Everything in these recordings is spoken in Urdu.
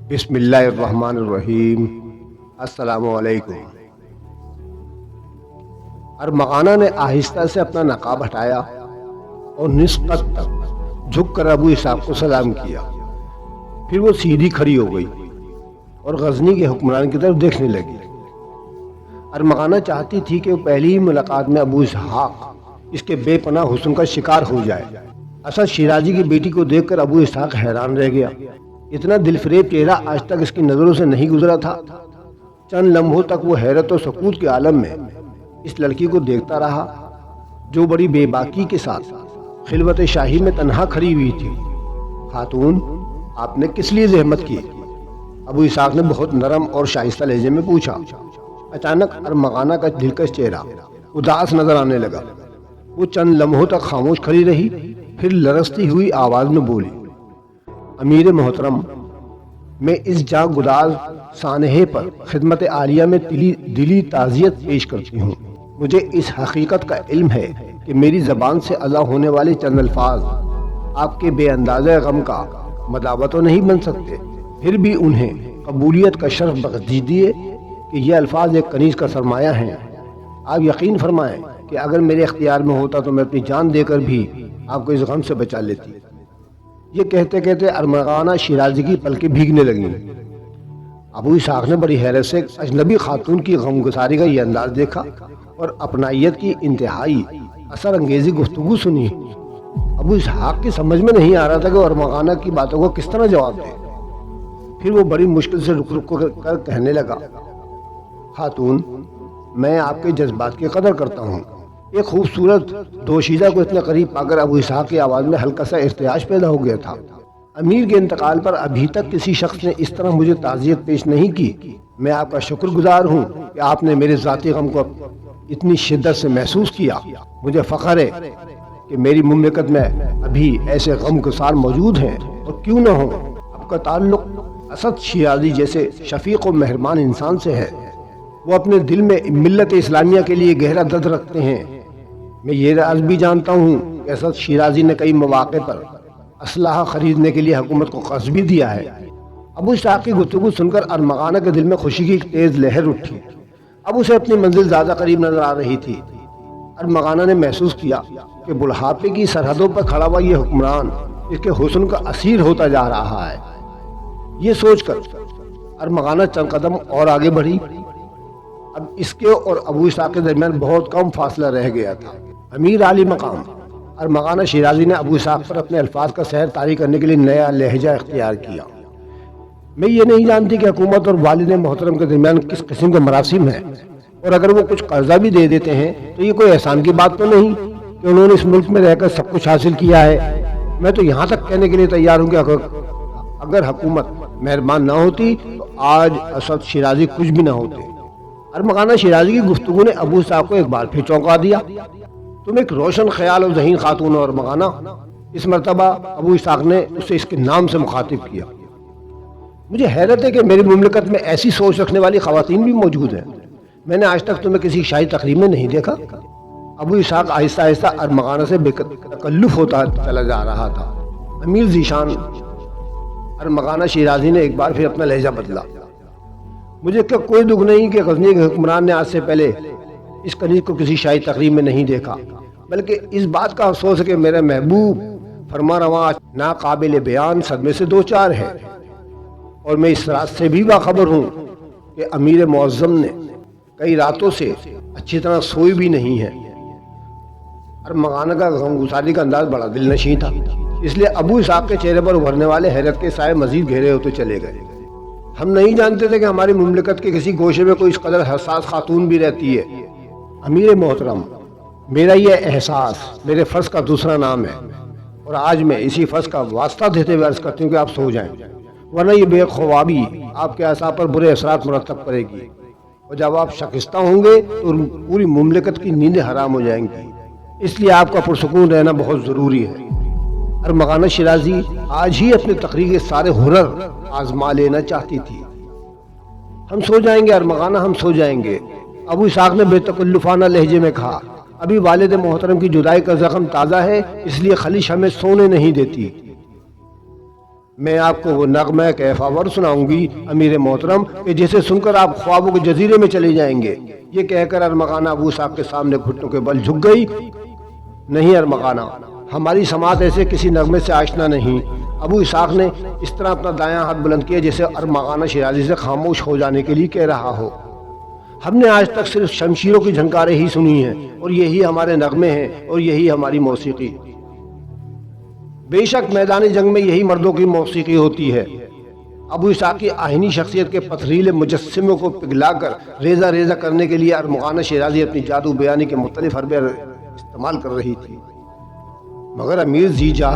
بسم اللہ الرحمن الرحیم۔ السلام علیکم۔ ارمغانہ نے آہستہ سے اپنا نقاب ہٹایا اور نصف قد تک جھک کر ابو اسحاق کو سلام کیا۔ پھر وہ سیدھی کھڑی ہو گئی اور غزنی کے حکمران کی طرف دیکھنے لگی۔ ارمغانہ چاہتی تھی کہ وہ پہلی ہی ملاقات میں ابو اسحاق اس کے بے پناہ حسن کا شکار ہو جائے۔ اسد شیرازی کی بیٹی کو دیکھ کر ابو اسحاق حیران رہ گیا۔ اتنا دل فریب چہرہ آج تک اس کی نظروں سے نہیں گزرا تھا۔ چند لمحوں تک وہ حیرت و سکوت کے عالم میں اس لڑکی کو دیکھتا رہا جو بڑی بے باکی کے ساتھ خلوت شاہی میں تنہا کھڑی ہوئی تھی۔ خاتون، آپ نے کس لیے زحمت کی؟ ابو اسحاق نے بہت نرم اور شائستہ لہجے میں پوچھا۔ اچانک ارمغانہ کا دلکش چہرہ اداس نظر آنے لگا۔ وہ چند لمحوں تک خاموش کھڑی رہی، پھر لرزتی ہوئی آواز میں بولی، امیر محترم، میں اس جاں گداز سانحے پر خدمت عالیہ میں دلی تعزیت پیش کرتی ہوں۔ مجھے اس حقیقت کا علم ہے کہ میری زبان سے ادا ہونے والے چند الفاظ آپ کے بے اندازہ غم کا مداوع تو نہیں بن سکتے، پھر بھی انہیں قبولیت کا شرف بخش دیجیے کہ یہ الفاظ ایک کنیز کا سرمایہ ہیں۔ آپ یقین فرمائیں کہ اگر میرے اختیار میں ہوتا تو میں اپنی جان دے کر بھی آپ کو اس غم سے بچا لیتی۔ یہ کہتے کہتے ارمغانہ شیرازی کی پلکیں بھیگنے لگیں۔ ابو اسحاق نے بڑی حیرت سے اجنبی خاتون کی غمگساری کا یہ انداز دیکھا اور اپنائیت کی انتہائی اثر انگیزی گفتگو سنی۔ ابو اسحاق کی سمجھ میں نہیں آ رہا تھا کہ وہ ارمغانہ کی باتوں کو کس طرح جواب دے۔ پھر وہ بڑی مشکل سے رک رک کر کہنے لگا، خاتون، میں آپ کے جذبات کی قدر کرتا ہوں۔ ایک خوبصورت دوشیزہ کو اتنے قریب پا کر ابو اسحاق کی آواز میں ہلکا سا ارتعاش پیدا ہو گیا تھا۔ امیر کے انتقال پر ابھی تک کسی شخص نے اس طرح مجھے تعزیت پیش نہیں کی۔ میں آپ کا شکر گزار ہوں کہ آپ نے میرے ذاتی غم کو اتنی شدت سے محسوس کیا۔ مجھے فخر ہے کہ میری مملکت میں ابھی ایسے غم گسار موجود ہیں، اور کیوں نہ ہو۔ آپ کا تعلق اسد شیرازی جیسے شفیق و مہربان انسان سے ہے۔ وہ اپنے دل میں ملت اسلامیہ کے لیے گہرا درد رکھتے ہیں۔ میں یہ راز بھی جانتا ہوں کہ اسد شیرازی نے کئی مواقع پر اسلحہ خریدنے کے لیے حکومت کو قرض بھی دیا ہے۔ ابو اسحاق کی گفتگو سن کر ارمغانہ کے دل میں خوشی کی ایک تیز لہر اٹھی۔ اب اسے اپنی منزل زیادہ قریب نظر آ رہی تھی۔ ارمغانہ نے محسوس کیا کہ بڑھاپے کی سرحدوں پر کھڑا ہوا یہ حکمران اس کے حسن کا اسیر ہوتا جا رہا ہے۔ یہ سوچ کر ارمغانہ چند قدم اور آگے بڑھی۔ اب اس کے اور ابو اسحاق کے درمیان بہت کم فاصلہ رہ گیا تھا۔ امیر عالی مقام ارمغانہ شیرازی نے ابو اسحاق پر اپنے الفاظ کا سحر طاری کرنے کے لیے نیا لہجہ اختیار کیا۔ میں یہ نہیں جانتی کہ حکومت اور والد محترم کے درمیان کس قسم کے مراسم ہیں، اور اگر وہ کچھ قرضہ بھی دے دیتے ہیں تو یہ کوئی احسان کی بات تو نہیں کہ انہوں نے اس ملک میں رہ کر سب کچھ حاصل کیا ہے۔ میں تو یہاں تک کہنے کے لیے تیار ہوں کہ اگر حکومت مہربان نہ ہوتی تو آج اسد شیرازی کچھ بھی نہ ہوتے۔ ارمغانہ شیرازی کی گفتگو نے ابو اسحاق کو ایک بار پھر چونکا دیا۔ تم ایک روشن خیال اور ذہین خاتون ہو ارمغانہ۔ اس مرتبہ ابو اسحاق نے اسے اس کے نام سے مخاطب کیا۔ مجھے حیرت ہے کہ میری مملکت میں ایسی سوچ رکھنے والی خواتین بھی موجود ہیں۔ میں نے آج تک تمہیں کسی شاہی تقریب میں نہیں دیکھا۔ ابو اسحاق آہستہ آہستہ ارمغانہ سے بے تکلف ہوتا چلا جا رہا تھا۔ امیر ذیشان ارمغانہ شیرازی نے ایک بار پھر اپنا لہجہ بدلا۔ مجھے کوئی دکھ نہیں کہ غزنی کے حکمران نے آج سے پہلے اس کنیز کو کسی شاہی تقریب میں نہیں دیکھا، بلکہ اس بات کا افسوس ہے کہ میرا محبوب فرما رواں ناقابل بیان صدمے سے دوچار ہے، اور میں اس راز سے بھی باخبر ہوں کہ امیر معظم نے کئی راتوں سے اچھی طرح سوئی بھی نہیں ہے۔ ارمغانہ کا غمگساری کا انداز بڑا دل نشیں تھا، اس لیے ابو اسحاق کے چہرے پر ابھرنے والے حیرت کے سائے مزید گہرے ہوتے چلے گئے۔ ہم نہیں جانتے تھے کہ ہماری مملکت کے کسی گوشے میں کوئی اس قدر حساس خاتون بھی رہتی ہے۔ امیر محترم، میرا یہ احساس میرے فرض کا دوسرا نام ہے، اور آج میں اسی فرض کا واسطہ دیتے ہوئے عرض کرتی ہوں کہ آپ سو جائیں، ورنہ یہ بے خوابی آپ کے اعصاب پر برے اثرات مرتب کرے گی، اور جب آپ شکستہ ہوں گے تو پوری مملکت کی نیندیں حرام ہو جائیں گی۔ اس لیے آپ کا پرسکون رہنا بہت ضروری ہے۔ ارمغانہ شیرازی آج ہی اپنے تقریر کے سارے ہنر آزما لینا چاہتی تھی۔ ہم سو جائیں گے ارمغانہ، ہم سو جائیں گے، ابو اسحاق نے بے تکلفانہ لہجے میں کہا۔ ابھی والد محترم کی جدائی کا زخم تازہ ہے، اس لیے خلیش ہمیں سونے نہیں دیتی۔ میں آپ کو وہ نغمہ کیفاور سناؤں گی امیر محترم کہ جسے سن کر آپ خوابوں کے جزیرے میں چلے جائیں گے۔ یہ کہہ کر ارمغانہ ابو اسحاق کے سامنے گھٹنوں کے بل جھک گئی۔ نہیں ارمغانہ، ہماری سماعت ایسے کسی نغمے سے آشنا نہیں۔ ابو اسحاق نے اس طرح اپنا دایاں ہاتھ بلند کیا جیسے ارمغانہ شیرازی سے خاموش ہو جانے کے لیے کہہ رہا ہو۔ ہم نے آج تک صرف شمشیروں کی جھنکاریں ہی سنی ہیں، اور یہی ہمارے نغمے ہیں اور یہی ہماری موسیقی۔ بے شک میدان جنگ میں یہی مردوں کی موسیقی ہوتی ہے۔ ابو اسحاق کی آہنی شخصیت کے پتھریلے مجسموں کو پگھلا کر ریزہ ریزہ کرنے کے لیے ارمغانہ شیرازی اپنی جادو بیانی کے مختلف حربے استعمال کر رہی تھی، مگر امیر زیجا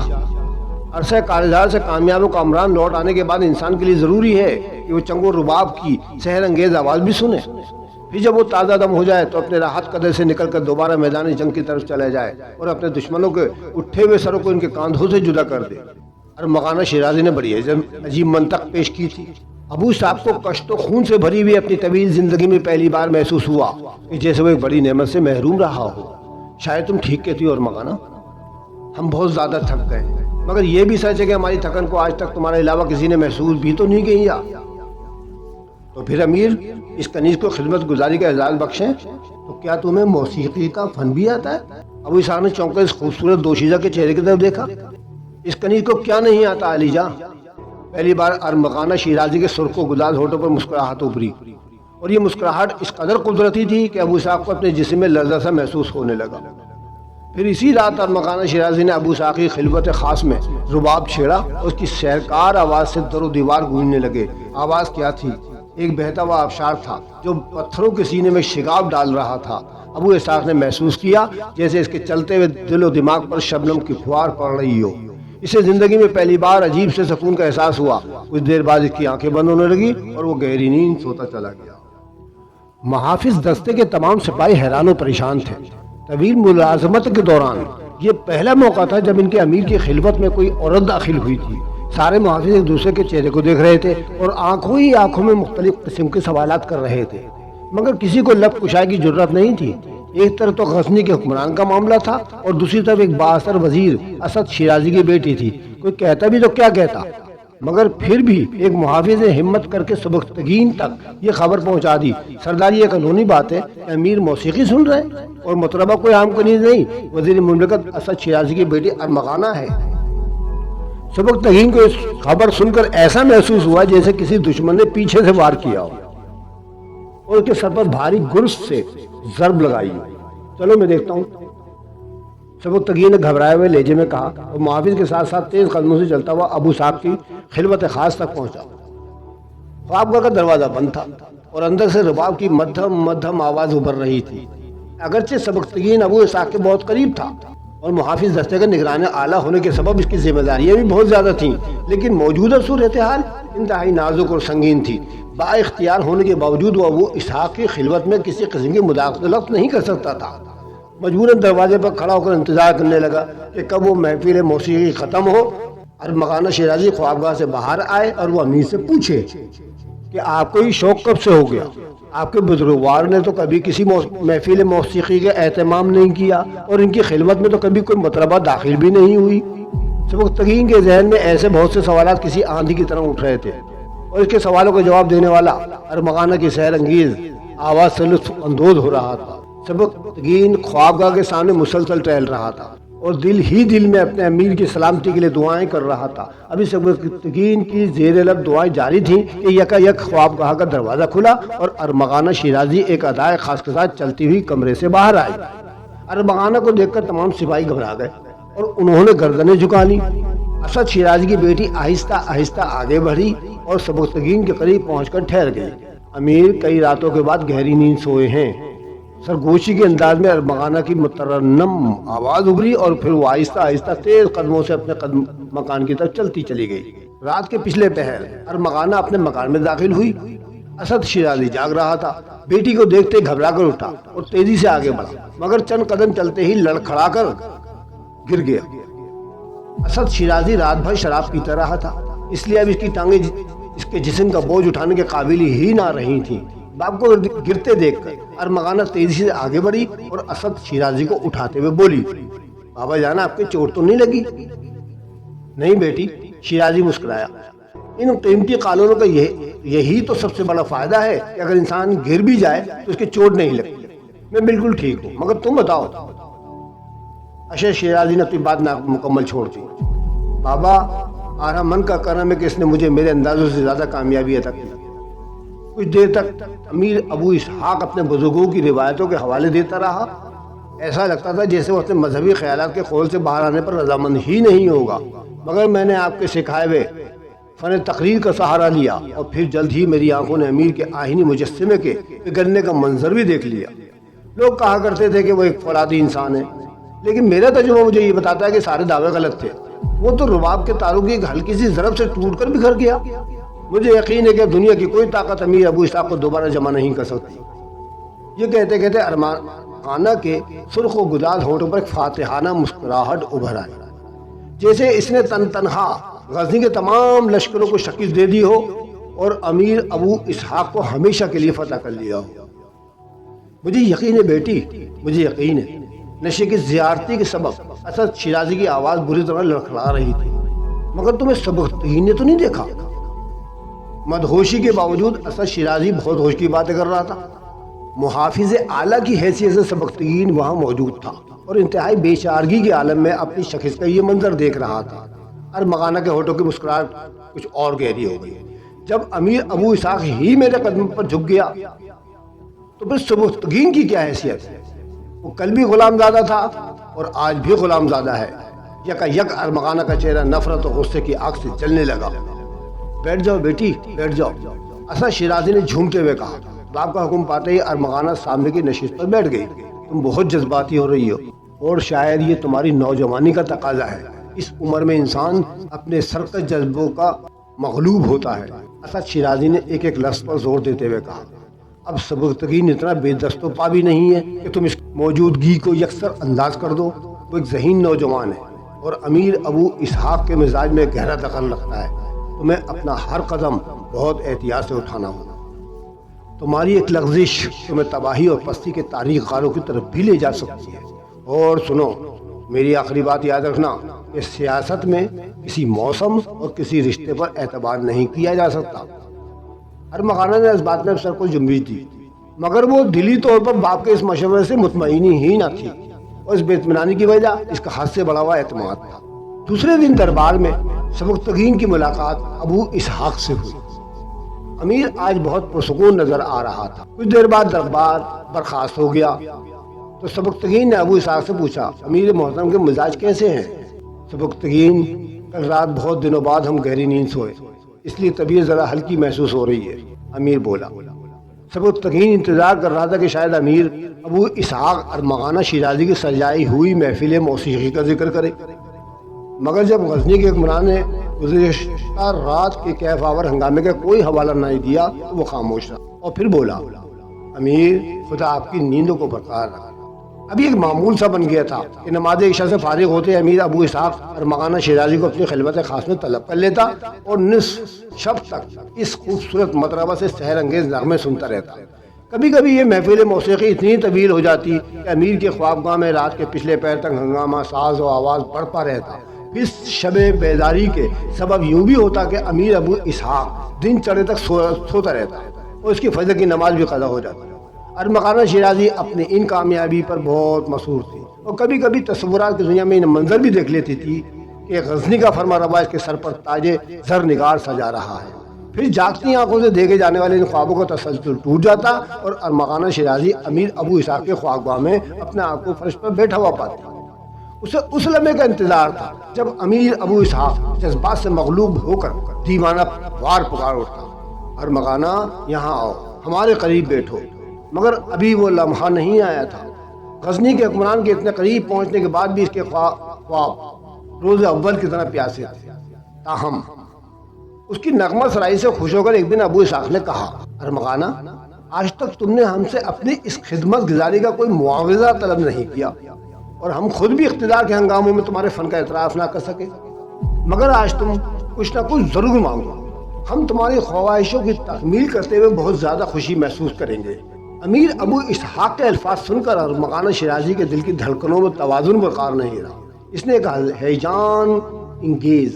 عرصہ کارزار سے کامیاب و کامران لوٹ آنے کے بعد انسان کے لیے ضروری ہے کہ وہ چنگ و رباب کی سحر انگیز آواز بھی سنے۔ پھر جب وہ تازہ دم ہو جائے تو اپنے راحت قدر سے نکل کر دوبارہ میدان جنگ کی طرف چلا جائے اور اپنے دشمنوں کے اٹھے ہوئے سروں کو ان کے کاندھوں سے جدا کر دے۔ ارمغانہ شیرازی نے بڑی عجیب منطق پیش کی تھی۔ ابو صاحب کو کشت و خون سے بھری ہوئی اپنی طویل زندگی میں پہلی بار محسوس ہوا کہ جیسے وہ ایک بڑی نعمت سے محروم رہا ہو۔ شاید تم ٹھیک کہتی ہو ارمغانہ، ہم بہت زیادہ تھک گئے، مگر یہ بھی سچ ہے کہ ہماری تھکن کو آج تک تمہارے علاوہ کسی نے محسوس بھی تو نہیں کیا۔ تو پھر امیر اس کنیز کو خدمت گزاری کا اعزاز بخشیں، تو کیا تمہیں موسیقی کا فن بھی آتا ہے؟ ابو اسحاق نے چونکے اس خوبصورت دوشیزہ کے چہرے کی طرف دیکھا۔ اس کنیز کو کیا نہیں آتا علی جاں؟ پہلی بار ارمغانہ شیرازی کے سرخ و گلال ہونٹوں پر مسکراہٹ ابھری، اور یہ مسکراہٹ اس قدر قدرتی تھی کہ ابو اسحاق کو اپنے جسم میں لرزہ سا محسوس ہونے لگا۔ پھر اسی رات ارمغانہ شیرازی نے ابو اسحاق کی خلوت خاص میں رباب چھیڑا اور اس کی سحرکار آواز سے در و دیوار گونجنے لگے۔ آواز کیا تھی؟ ایک بہتا ہوا آبشار تھا جو پتھروں کے سینے میں شگاف ڈال رہا تھا۔ ابو اسحاق نے محسوس کیا جیسے اس کے چلتے ہوئے دل و دماغ پر شبنم کی فوار پڑ رہی ہو۔ اسے زندگی میں پہلی بار عجیب سے سکون کا احساس ہوا۔ کچھ دیر بعد اس کی آنکھیں بند ہونے لگی اور وہ گہری نیند سوتا چلا گیا۔ محافظ دستے کے تمام سپاہی حیران و پریشان تھے۔ طویل ملازمت کے دوران یہ پہلا موقع تھا جب ان کے امیر کی خلوت میں کوئی عورت داخل ہوئی تھی۔ سارے محافظ ایک دوسرے کے چہرے کو دیکھ رہے تھے اور آنکھوں ہی آنکھوں میں مختلف قسم کے سوالات کر رہے تھے، مگر کسی کو لب کشائی کی جرت نہیں تھی۔ ایک طرف تو غزنی کے حکمران کا معاملہ تھا اور دوسری طرف ایک بااثر وزیر اسد شیرازی کی بیٹی تھی۔ کوئی کہتا بھی تو کیا کہتا، مگر پھر بھی ایک محافظ نے ہمت کر کے سبکتگین تک یہ خبر پہنچا دی۔ سردار یہ قانونی بات ہے کہ امیر موسیقی سن رہے اور مطربہ کوئی عام کنیز نہیں، وزیر مملکت اسد شیرازی کی بیٹی ارمغانہ ہے۔ سبکتگین کو اس خبر سن کر ایسا محسوس ہوا جیسے کسی دشمن نے پیچھے سے وار کیا ہو اور اس کے سر پر بھاری گرز سے ضرب لگائی ہو۔ چلو میں دیکھتا ہوں، سبکتگین نے گھبرائے ہوئے لہجے میں کہا اور محافظ کے ساتھ ساتھ تیز قدموں سے چلتا ہوا ابو اسحاق کی خلوت خاص تک پہنچا۔ خوابگاہ کا دروازہ بند تھا اور اندر سے رباب کی مدھم آواز ابھر رہی تھی۔ اگرچہ سبکتگین ابو اسحاق کے بہت قریب تھا اور محافظ دستے کا نگران اعلیٰ ہونے کے سبب اس کی ذمہ داریاں بھی بہت زیادہ تھیں، لیکن موجودہ صورتحال انتہائی نازک اور سنگین تھی۔ با اختیار ہونے کے باوجود وہ ابو اسحاق کی خلوت میں کسی قسم کی مداخلت نہیں کر سکتا تھا۔ مجبوراً دروازے پر کھڑا ہو کر انتظار کرنے لگا کہ کب وہ محفل موسیقی ختم ہو، ارمغانہ شیرازی خوابگاہ سے باہر آئے اور وہ امیر سے پوچھے کہ آپ کو یہ شوق کب سے ہو گیا؟ آپ کے بزرگوار نے تو کبھی کسی محفل موسیقی کا اہتمام نہیں کیا اور ان کی خلوت میں تو کبھی کوئی مطربہ داخل بھی نہیں ہوئی۔ سبکتگین کے ذہن میں ایسے بہت سے سوالات کسی آندھی کی طرح اٹھ رہے تھے اور اس کے سوالوں کا جواب دینے والا ارمغانہ کی سحر انگیز آواز سے لطف اندوز ہو رہا تھا۔ سبکتگین خوابگاہ کے سامنے مسلسل ٹہل رہا تھا اور دل ہی دل میں اپنے امیر کی سلامتی کے لیے دعائیں کر رہا تھا۔ ابھی سبکتگین کی زیر لب دعائیں جاری تھیں کہ یکا یک خوابگاہ کا دروازہ کھلا اور ارمغانہ شیرازی ایک ادائے خاص کے ساتھ چلتی ہوئی کمرے سے باہر آئی۔ ارمغانہ کو دیکھ کر تمام سپاہی گھبرا گئے اور انہوں نے گردنیں جھکا لی۔ اسد شیرازی کی بیٹی آہستہ آہستہ آگے بڑھی اور سبکتگین کے قریب پہنچ کر ٹھہر گئی۔ امیر کئی راتوں کے بعد گہری نیند سوئے ہیں۔ سرگوشی کے انداز میں ارمغانہ کی مترنم آواز ابھری اور پھر وہ آہستہ آہستہ تیز قدموں سے اپنے مکان کی طرف چلتی چلی گئی۔ رات کے پچھلے پہر ارمغانہ اپنے مکان میں داخل ہوئی۔ اسد شیرازی جاگ رہا تھا۔ بیٹی کو دیکھتے گھبرا کر اٹھا اور تیزی سے آگے بڑھا، مگر چند قدم چلتے ہی لڑکھڑا کر گر گیا۔ اسد شیرازی رات بھر شراب پیتا رہا تھا، اس لیے اب اس کی ٹانگیں اس کے جسم کا بوجھ اٹھانے کے قابل ہی نہ رہی تھیں۔ باپ کو گرتے دیکھ کر ارمغانہ تیزی سے آگے بڑھی اور اسد شیرازی کو اٹھاتے ہوئے بولی، بابا جانا آپ کے چوٹ تو نہیں لگی؟ نہیں بیٹی، شیرازی مسکرایا۔ ان قیمتی قالونوں کا یہی تو سب سے بڑا فائدہ ہے کہ اگر انسان گر بھی جائے تو اس کے چوٹ نہیں لگتی۔ میں بالکل ٹھیک ہوں، مگر تم بتاؤ۔ اشر شیرازی نے اپنی بات مکمل چھوڑ دی۔ بابا، آرا من کا کرم ہے کہ اس نے مجھے میرے اندازوں سے زیادہ کامیابی عطا کی۔ کچھ دیر تک امیر ابو اسحاق اپنے بزرگوں کی روایتوں کے حوالے دیتا رہا۔ ایسا لگتا تھا جیسے وہ اپنے مذہبی خیالات کے قول سے باہر آنے پر رضامند ہی نہیں ہوگا، مگر میں نے آپ کے سکھائے ہوئے فن تقریر کا سہارا لیا اور پھر جلد ہی میری آنکھوں نے امیر کے آہنی مجسمے کے پگھلنے کا منظر بھی دیکھ لیا۔ لوگ کہا کرتے تھے کہ وہ ایک فولادی انسان ہے، لیکن میرا تجربہ مجھے یہ بتاتا ہے کہ سارے دعوے غلط تھے۔ وہ تو رباب کے تاروں کی ایک ہلکی سی ضرب سے ٹوٹ کر بکھر گیا۔ مجھے یقین ہے کہ دنیا کی کوئی طاقت امیر ابو اسحاق کو دوبارہ جمع نہیں کر سکتی۔ یہ کہتے کہتے ارمان خانہ کے سرخ و گداز ہونٹوں پر ایک فاتحانہ مسکراہٹ ابھر آئی، جیسے اس نے تنہا غزنی کے تمام لشکروں کو شکست دے دی ہو اور امیر ابو اسحاق کو ہمیشہ کے لیے فتح کر لیا ہو۔ مجھے یقین ہے بیٹی، مجھے یقین ہے۔ نشے کی زیارتی کے سبب اسد شیرازی کی آواز بری طرح لڑکھڑا رہی تھی، مگر تمہیں سبکتگین نے تو نہیں دیکھا؟ مدہوشی کے باوجود اسد شیرازی بہت ہوش کی باتیں کر رہا تھا۔ محافظ اعلیٰ کی حیثیت سے سبکتگین وہاں موجود تھا اور انتہائی بے چارگی کے عالم میں اپنی شخص کا یہ منظر دیکھ رہا تھا۔ ارمغانہ کے ہونٹوں کی مسکراہٹ کچھ اور گہری ہو گئی۔ جب امیر ابو اسحاق ہی میرے قدم پر جھک گیا تو پھر سبکتگین کی کیا حیثیت ہے؟ وہ کل بھی غلام زادہ تھا اور آج بھی غلام زادہ ہے۔ یکا یک ارمغانہ کا چہرہ نفرت اور غصے کی آگ سے جلنے لگا۔ بیٹھ جاؤ بیٹی، بیٹھ جاؤ، اسد شیرازی نے جھومتے ہوئے کہا۔ باپ کا حکم پاتے ہی ارمغانہ سامنے کی نشست پر بیٹھ گئی۔ تم بہت جذباتی ہو رہی ہو اور شاید یہ تمہاری نوجوانی کا تقاضا ہے۔ اس عمر میں انسان اپنے سرکش جذبوں کا مغلوب ہوتا ہے۔ اسد شیرازی نے ایک ایک لفظ پر زور دیتے ہوئے کہا۔ اب سبکتگین اتنا بے دست و پا بھی نہیں ہے کہ تم اس موجودگی کو یکسر انداز کر دو۔ وہ ایک ذہین نوجوان ہے اور امیر ابو اسحاق کے مزاج میں گہرا دخل رکھتا ہے۔ تمہیں اپنا ہر قدم بہت احتیاط سے اٹھانا ہوگا۔ تمہاری ایک لغزش تمہیں تباہی اور پستی کے تاریخ غاروں کی طرف بھی لے جا سکتی ہے۔ اور سنو، میری آخری بات یاد رکھنا کہ سیاست میں کسی موسم اور کسی رشتے پر اعتبار نہیں کیا جا سکتا۔ ارمغانہ نے اس بات میں سر کو جنبش دی، مگر وہ دلی طور پر باپ کے اس مشورے سے مطمئن ہی نہ تھی اور اس بے اطمینانی کی وجہ اس کا حد سے بڑا ہوا اعتماد تھا۔ دوسرے دن دربار میں سبکتگین کی ملاقات ابو اسحاق سے ہوئی۔ امیر آج بہت پرسکون نظر آ رہا تھا۔ کچھ دیر بعد دربار برخاست ہو گیا تو سبکتگین نے ابو اسحاق سے پوچھا، امیر محترم کے مزاج کیسے ہیں؟ سبکتگین، کل رات بہت دنوں بعد ہم گہری نیند سوئے، اس لیے طبیعت ذرا ہلکی محسوس ہو رہی ہے، امیر بولا۔ سبکتگین انتظار کر رہا تھا کہ شاید امیر ابو اسحاق ارمغانہ شیرازی کی سجائی ہوئی محفل موسیقی کا ذکر کرے، مگر جب غزنی کے حکمران نے گزشتہ رات کے کیف آور ہنگامے کا کوئی حوالہ نہیں دیا تو وہ خاموش رہا اور پھر بولا، امیر، خدا آپ کی نیندوں کو برقرار رکھے۔ ابھی ایک معمول سا بن گیا تھا کہ نماز عشاء سے فارغ ہوتے امیر ابو اسحاق ارمغانہ شیرازی کو اپنی خلوت خاص میں طلب کر لیتا اور نصف شب تک اس خوبصورت مطربہ سے سحر انگیز نغمے سنتا رہتا۔ کبھی کبھی یہ محفل موسیقی اتنی طویل ہو جاتی کہ امیر کے خوابگاہ میں رات کے پچھلے پیر تک ہنگامہ ساز و آواز بڑھتا رہتا۔ اس شب بیداری کے سبب یوں بھی ہوتا کہ امیر ابو اسحاق دن چڑھے تک سوتا رہتا اور اس کی فجر کی نماز بھی قضا ہو جاتی۔ ارمغانہ شیرازی اپنی ان کامیابی پر بہت مسرور تھی اور کبھی کبھی تصورات کی دنیا میں ان منظر بھی دیکھ لیتی تھی کہ غزنی کا فرما روا اس کے سر پر تاج زر نگار سجا رہا ہے۔ پھر جاگتی آنکھوں سے دیکھے جانے والے ان خوابوں کا تسلسل ٹوٹ جاتا اور ارمغانہ شیرازی امیر ابو اسحاق کے خوابگاہ میں اپنے آپ کو فرش پر بیٹھا ہوا پاتی۔ اسے اس لمحے کا انتظار تھا جب امیر ابو اسحاق جذبات سے مغلوب ہو کر دیوانہ وار پکار اٹھتا، ارمغانہ، یہاں آؤ، ہمارے قریب بیٹھو۔ مگر ابھی وہ لمحہ نہیں آیا تھا۔ غزنی کے حکمران کے اتنے قریب پہنچنے کے بعد بھی اس کے خواب روز اول کی طرح پیاسے تھے۔ تاہم اس کی نغمہ سرائی سے خوش ہو کر ایک دن ابو اسحاق نے کہا، ارمغانہ، آج تک تم نے ہم سے اپنی اس خدمت گزاری کا کوئی معاوضہ طلب نہیں کیا اور ہم خود بھی اقتدار کے ہنگاموں میں تمہارے فن کا اعتراف نہ کر سکے، مگر آج تم کچھ نہ کچھ ضرور مانگو۔ ہم تمہاری خواہشوں کی تکمیل کرتے ہوئے بہت زیادہ خوشی محسوس کریں گے۔ امیر ابو اسحاق کے الفاظ سن کر ارمغانہ شیرازی کے دل کی دھڑکنوں میں توازن برقرار نہیں رہا۔ اس نے ایک ہیجان انگیز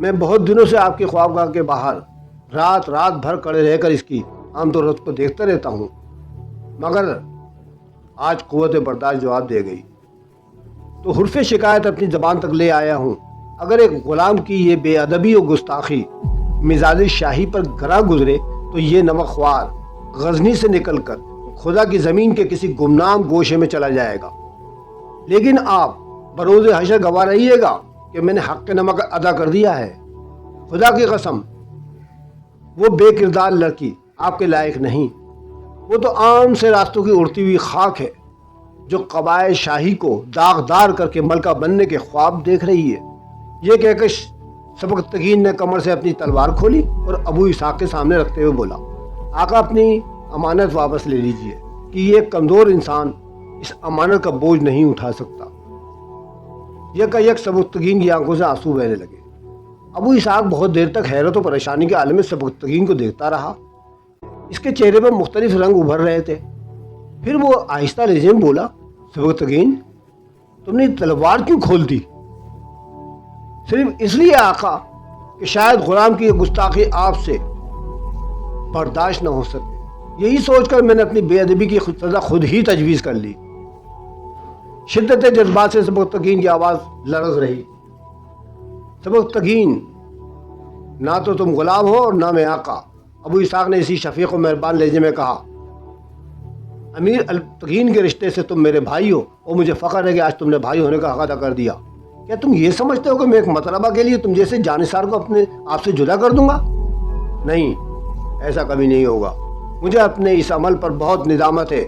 میں بہت دنوں سے آپ کی خوابگاہ کے باہر رات بھر کڑے رہ کر اس کی عام کو دیکھتا رہتا ہوں، مگر آج قوت برداشت جواب دے گئی تو حرف شکایت اپنی زبان تک لے آیا ہوں۔ اگر ایک غلام کی یہ بے ادبی و گستاخی مزاج شاہی پر گراں گزرے تو یہ نمک خوار غزنی سے نکل کر خدا کی زمین کے کسی گمنام گوشے میں چلا جائے گا، لیکن آپ بروز حشر گواہ رہیے گا کہ میں نے حق نمک ادا کر دیا ہے۔ خدا کی قسم وہ بے کردار لڑکی آپ کے لائق نہیں، وہ تو عام سے راستوں کی اڑتی ہوئی خاک ہے جو قبائل شاہی کو داغدار کر کے ملکہ بننے کے خواب دیکھ رہی ہے۔ یہ کہہ کر سبکتگین نے کمر سے اپنی تلوار کھولی اور ابو اسحاق کے سامنے رکھتے ہوئے بولا، آقا اپنی امانت واپس لے لیجئے کہ یہ کمزور انسان اس امانت کا بوجھ نہیں اٹھا سکتا۔ یک سبکتگین کی آنکھوں سے آنسو بہنے لگے۔ ابو اسحاق بہت دیر تک حیرت و پریشانی کے عالم میں سبکتگین کو دیکھتا رہا۔ اس کے چہرے پر مختلف رنگ ابھر رہے تھے۔ پھر وہ آہستہ لہجے میں بولا، سبکتگین تم نے تلوار کیوں کھول دی؟ صرف اس لیے آقا کہ شاید غلام کی یہ گستاخی آپ سے برداشت نہ ہو سکے، یہی سوچ کر میں نے اپنی بے ادبی کی سزا خود ہی تجویز کر لی۔ شدت جذبات سے سبکتگین کی آواز لرز رہی۔ سبکتگین نہ تو تم غلام ہو اور نہ میں آقا، ابو اسحاق نے اسی شفیق و مہربان لہجے میں کہا۔ امیر البتگین کے رشتے سے تم میرے بھائی ہو اور مجھے فخر ہے کہ آج تم نے بھائی ہونے کا حق ادا کر دیا۔ کیا تم یہ سمجھتے ہو کہ میں ایک مطلبہ کے لیے تم جیسے جانثار کو اپنے آپ سے جدا کر دوں گا؟ نہیں، ایسا کبھی نہیں ہوگا۔ مجھے اپنے اس عمل پر بہت ندامت ہے۔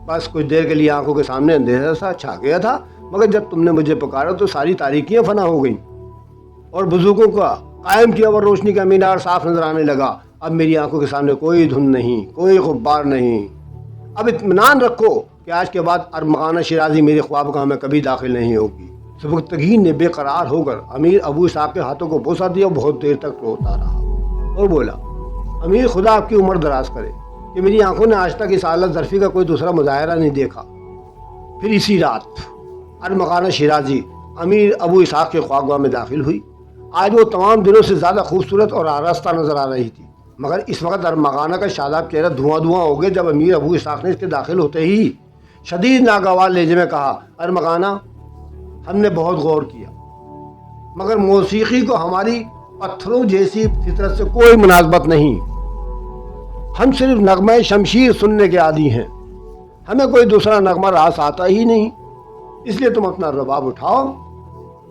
بس کچھ دیر کے لیے آنکھوں کے سامنے اندھیرا سا چھا گیا تھا، مگر جب تم نے مجھے پکارا تو ساری تاریکیاں فنا ہو گئیں اور بزرگوں کا قائم کیا ہوا روشنی کا مینار صاف نظر آنے لگا۔ اب میری آنکھوں کے سامنے کوئی دھند نہیں، کوئی غبار نہیں۔ اب اطمینان رکھو کہ آج کے بعد ارمغانہ شیرازی میری خوابگاہ میں کبھی داخل نہیں ہوگی۔ سبکتگین نے بے قرار ہو کر امیر ابو اسحاق کے ہاتھوں کو بوسہ دیا اور بہت دیر تک روتا رہا اور بولا، امیر خدا آپ کی عمر دراز کرے کہ میری آنکھوں نے آج تک اس حالت ظرفی کا کوئی دوسرا مظاہرہ نہیں دیکھا۔ پھر اسی رات ارمغانہ شیرازی امیر ابو اسحاق کے خوابگاہ میں داخل ہوئی۔ آج وہ تمام دنوں سے زیادہ خوبصورت اور آراستہ نظر آ رہی تھی، مگر اس وقت ارمغانہ کا شاداب چہرہ دھواں ہو گیا جب امیر ابو اسحاق نے اس کے داخل ہوتے ہی شدید ناگوار لہجے میں کہا، ارمغانہ ہم نے بہت غور کیا، مگر موسیقی کو ہماری پتھروں جیسی فطرت سے کوئی مناسبت نہیں۔ ہم صرف نغمہ شمشیر سننے کے عادی ہیں، ہمیں کوئی دوسرا نغمہ راس آتا ہی نہیں، اس لیے تم اپنا رباب اٹھاؤ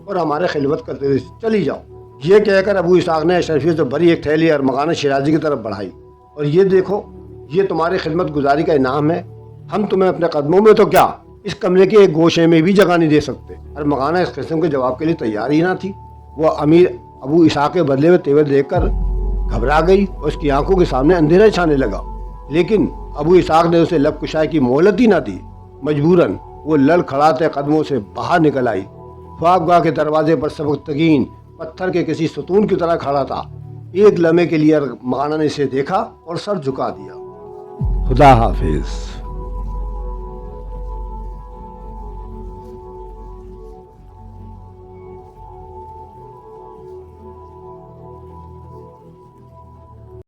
اور ہمارے خلوت کرتے ہوئے چلی جاؤ۔ یہ کہہ کر ابو اسحاق نے اشرفیوں سے بھری ایک تھیلی ارمغانہ شیرازی کی طرف بڑھائی، اور یہ دیکھو، یہ تمہاری خدمت گزاری کا انعام ہے۔ ہم تمہیں اپنے قدموں میں تو کیا اس کمرے کے ایک گوشے میں بھی جگہ نہیں دے سکتے۔ ارمغانہ اس قسم کے جواب کے لیے تیار ہی نہ تھی۔ وہ امیر ابو اسحاق کے بدلے میں تیور دیکھ کر گھبرا گئی اور اس کی آنکھوں کے سامنے اندھیرا چھانے لگا، لیکن ابو اسحاق نے اسے لب کشائی کی مہلت ہی نہ دی۔ مجبوراً وہ لڑکھڑاتے قدموں سے باہر نکل آئی۔ خوابگاہ کے دروازے پر سبکتگین پتھر کے کسی ستون کی طرح کھڑا تھا۔ ایک لمحے کے لیے ارمغانہ نے اسے دیکھا اور سر جھکا دیا۔ خدا حافظ۔